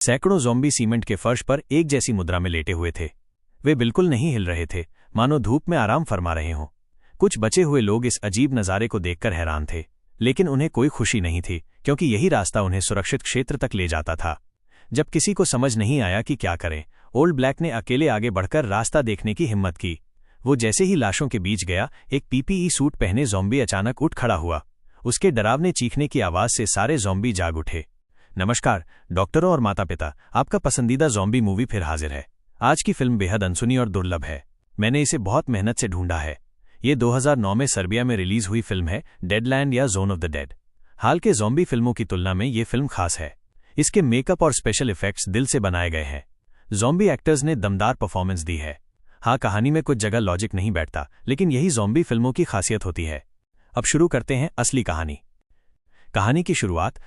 सैकड़ों zombie cement के फर्श पर एक जैसी मुद्रा में लेटे हुए थे। वे बिल्कुल नहीं हिल रहे थे, मानो धूप में आराम फरमा रहे हों। कुछ बचे हुए लोग इस अजीब नज़ारे को देखकर हैरान थे, लेकिन उन्हें कोई खुशी नहीं थी, क्योंकि यही रास्ता उन्हें सुरक्षित क्षेत्र तक ले जाता था। जब किसी को समझ नहीं आया कि क्या करें, ओल्ड ब्लैक ने अकेले आगे बढ़कर रास्ता देखने की हिम्मत की। वो जैसे ही लाशों के बीच गया, एक पीपीई सूट पहने ज़ॉम्बी अचानक उठ खड़ा हुआ। उसके डरावने चीखने की आवाज़ से सारे ज़ॉम्बी जाग उठे। नमस्कार डॉक्टरों और माता पिता, आपका पसंदीदा ज़ॉम्बी मूवी फिर हाजिर है। आज की फिल्म बेहद अनसुनी और दुर्लभ है। मैंने इसे बहुत मेहनत से ढूंढा है। ये 2009 में सर्बिया में रिलीज हुई फिल्म है, डेडलैंड या जोन ऑफ द डेड। हाल के ज़ॉम्बी फिल्मों की तुलना में ये फिल्म खास है। इसके मेकअप और स्पेशल इफेक्ट्स दिल से बनाए गए हैं। ज़ॉम्बी एक्टर्स ने दमदार परफॉर्मेंस दी है। हाँ, कहानी में कुछ जगह लॉजिक नहीं बैठता, लेकिन यही ज़ॉम्बी फिल्मों की खासियत होती है। अब शुरू करते हैं असली कहानी। कहानी की शुरुआत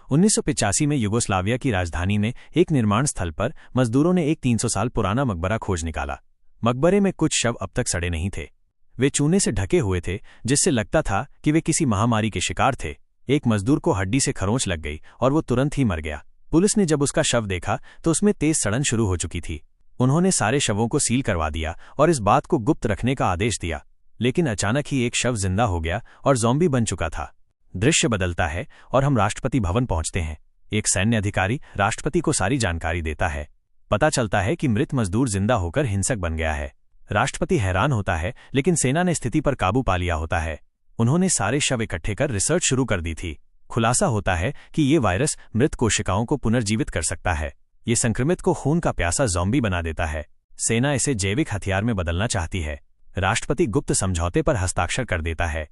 1985 में युगोस्लाविया की राजधानी में एक निर्माण स्थल पर मजदूरों ने एक 300 साल पुराना मकबरा खोज निकाला। मकबरे में कुछ शव अब तक सड़े नहीं थे। वे चूने से ढके हुए थे, जिससे लगता था कि वे किसी महामारी के शिकार थे। एक मजदूर को हड्डी से खरोंच लग गई और वो तुरंत ही मर गया। पुलिस ने जब उसका शव देखा तो उसमें तेज सड़न शुरू हो चुकी थी। उन्होंने सारे शवों को सील करवा दिया और इस बात को गुप्त रखने का आदेश दिया। लेकिन अचानक ही एक शव जिंदा हो गया और ज़ॉम्बी बन चुका था। दृश्य बदलता है और हम राष्ट्रपति भवन पहुंचते हैं। एक सैन्य अधिकारी राष्ट्रपति को सारी जानकारी देता है। पता चलता है कि मृत मजदूर जिंदा होकर हिंसक बन गया है। राष्ट्रपति हैरान होता है, लेकिन सेना ने स्थिति पर काबू पा लिया होता है। उन्होंने सारे शव इकट्ठे कर रिसर्च शुरू कर दी थी। खुलासा होता है कि ये वायरस मृत कोशिकाओं को पुनर्जीवित कर सकता है। ये संक्रमित को खून का प्यासा ज़ॉम्बी बना देता है। सेना इसे जैविक हथियार में बदलना चाहती है। राष्ट्रपति गुप्त समझौते पर हस्ताक्षर कर देता है।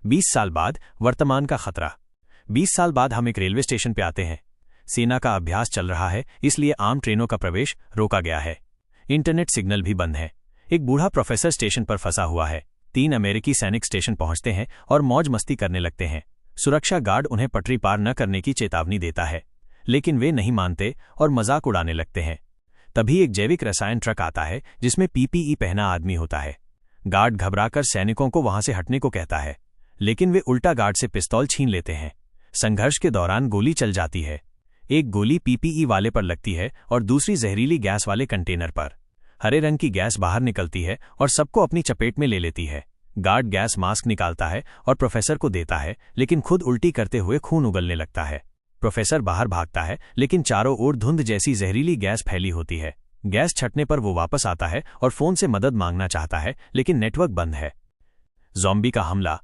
20 साल बाद वर्तमान का खतरा। 20 साल बाद हम एक रेलवे स्टेशन पे आते हैं। सेना का अभ्यास चल रहा है, इसलिए आम ट्रेनों का प्रवेश रोका गया है। इंटरनेट सिग्नल भी बंद है। एक बूढ़ा प्रोफेसर स्टेशन पर फंसा हुआ है। 3 अमेरिकी सैनिक स्टेशन पहुंचते हैं और मौज मस्ती करने लगते हैं। सुरक्षा गार्ड उन्हें पटरी पार न करने की चेतावनी देता है, लेकिन वे नहीं मानते और मजाक उड़ाने लगते हैं। तभी एक जैविक रसायन ट्रक आता है, जिसमें पीपीई पहना आदमी होता है। गार्ड घबराकर सैनिकों को वहां से हटने को कहता है, लेकिन वे उल्टा गार्ड से पिस्तौल छीन लेते हैं। संघर्ष के दौरान गोली चल जाती है। एक गोली पीपीई वाले पर लगती है और दूसरी जहरीली गैस वाले कंटेनर पर। हरे रंग की गैस बाहर निकलती है और सबको अपनी चपेट में ले लेती है। गार्ड गैस मास्क निकालता है और प्रोफेसर को देता है, लेकिन खुद उल्टी करते हुए खून उगलने लगता है। प्रोफेसर बाहर भागता है, लेकिन चारों ओर धुंध जैसी जहरीली गैस फैली होती है। गैस छटने पर वो वापस आता है और फोन से मदद मांगना चाहता है, लेकिन नेटवर्क बंद है। ज़ॉम्बी का हमला।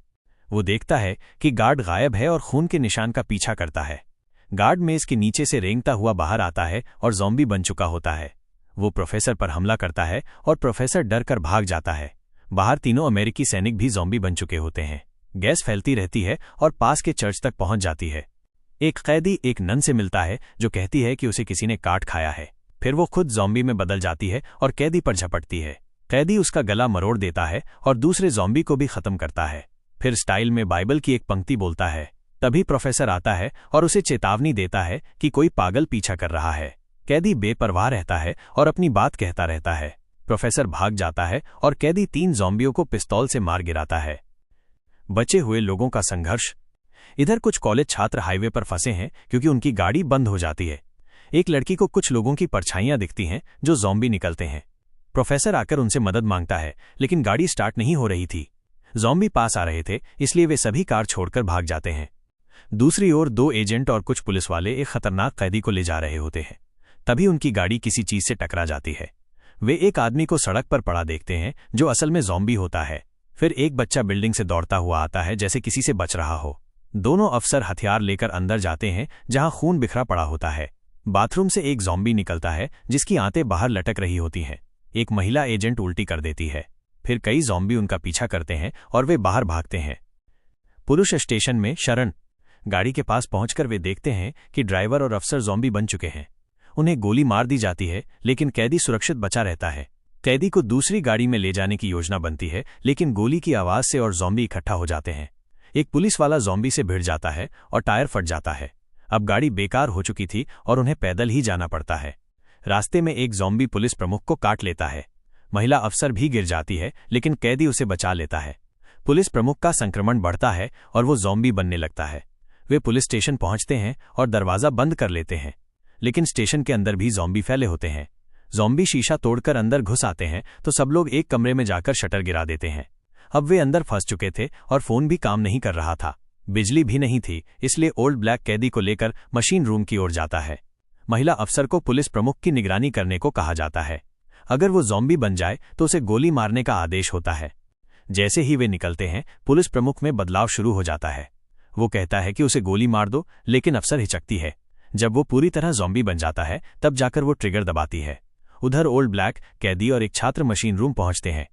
वो देखता है कि गार्ड गायब है और खून के निशान का पीछा करता है। गार्ड मेज के नीचे से रेंगता हुआ बाहर आता है और ज़ॉम्बी बन चुका होता है। वो प्रोफेसर पर हमला करता है और प्रोफेसर डर कर भाग जाता है। बाहर तीनों अमेरिकी सैनिक भी ज़ॉम्बी बन चुके होते हैं। गैस फैलती रहती है और पास के चर्च तक पहुंच जाती है। एक कैदी एक नन से मिलता है, जो कहती है कि उसे किसी ने काट खाया है। फिर वो खुद ज़ॉम्बी में बदल जाती है और कैदी पर झपटती है। कैदी उसका गला मरोड़ देता है और दूसरे ज़ॉम्बी को भी खत्म करता है। फिर स्टाइल में बाइबल की एक पंक्ति बोलता है। तभी प्रोफेसर आता है और उसे चेतावनी देता है कि कोई पागल पीछा कर रहा है। कैदी बेपरवाह रहता है और अपनी बात कहता रहता है। प्रोफेसर भाग जाता है और कैदी 3 ज़ॉम्बियों को पिस्तौल से मार गिराता है। बचे हुए लोगों का संघर्ष। इधर कुछ कॉलेज छात्र हाईवे पर फंसे हैं, क्योंकि उनकी गाड़ी बंद हो जाती है। एक लड़की को कुछ लोगों की परछाइयां दिखती हैं जो ज़ॉम्बी निकलते हैं। प्रोफेसर आकर उनसे मदद मांगता है, लेकिन गाड़ी स्टार्ट नहीं हो रही थी। ज़ॉम्बी पास आ रहे थे, इसलिए वे सभी कार छोड़कर भाग जाते हैं। दूसरी ओर 2 एजेंट और कुछ पुलिस वाले एक खतरनाक कैदी को ले जा रहे होते हैं। तभी उनकी गाड़ी किसी चीज से टकरा जाती है। वे एक आदमी को सड़क पर पड़ा देखते हैं, जो असल में ज़ॉम्बी होता है। फिर एक बच्चा बिल्डिंग से दौड़ता हुआ आता है, जैसे किसी से बच रहा हो। दोनों अफसर हथियार लेकर अंदर जाते हैं, जहां खून बिखरा पड़ा होता है। बाथरूम से एक ज़ॉम्बी निकलता है, जिसकी आंतें बाहर लटक रही होती हैं। एक महिला एजेंट उल्टी कर देती है। फिर कई ज़ॉम्बी उनका पीछा करते हैं और वे बाहर भागते हैं। पुरुष स्टेशन में शरण। गाड़ी के पास पहुंचकर वे देखते हैं कि ड्राइवर और अफसर ज़ॉम्बी बन चुके हैं। उन्हें गोली मार दी जाती है, लेकिन कैदी सुरक्षित बचा रहता है। कैदी को दूसरी गाड़ी में ले जाने की योजना बनती है, लेकिन गोली की आवाज़ से और ज़ॉम्बी इकट्ठा हो जाते हैं। एक पुलिस वाला ज़ॉम्बी से भिड़ जाता है और टायर फट जाता है। अब गाड़ी बेकार हो चुकी थी और उन्हें पैदल ही जाना पड़ता है। रास्ते में एक ज़ॉम्बी पुलिस प्रमुख को काट लेता है। महिला अफसर भी गिर जाती है, लेकिन कैदी उसे बचा लेता है। पुलिस प्रमुख का संक्रमण बढ़ता है और वो ज़ॉम्बी बनने लगता है। वे पुलिस स्टेशन पहुंचते हैं और दरवाज़ा बंद कर लेते हैं, लेकिन स्टेशन के अंदर भी ज़ॉम्बी फैले होते हैं। ज़ॉम्बी शीशा तोड़कर अंदर घुस आते हैं तो सब लोग एक कमरे में जाकर शटर गिरा देते हैं। अब वे अंदर फंस चुके थे और फ़ोन भी काम नहीं कर रहा था, बिजली भी नहीं थी, इसलिए ओल्ड ब्लैक कैदी को लेकर मशीन रूम की ओर जाता है। महिला अफसर को पुलिस प्रमुख की निगरानी करने को कहा जाता है। अगर वो ज़ॉम्बी बन जाए तो उसे गोली मारने का आदेश होता है। जैसे ही वे निकलते हैं, पुलिस प्रमुख में बदलाव शुरू हो जाता है। वो कहता है कि उसे गोली मार दो, लेकिन अफसर हिचकती है। जब वो पूरी तरह ज़ॉम्बी बन जाता है, तब जाकर वो ट्रिगर दबाती है। उधर ओल्ड ब्लैक कैदी और एक छात्र मशीन रूम पहुंचते हैं।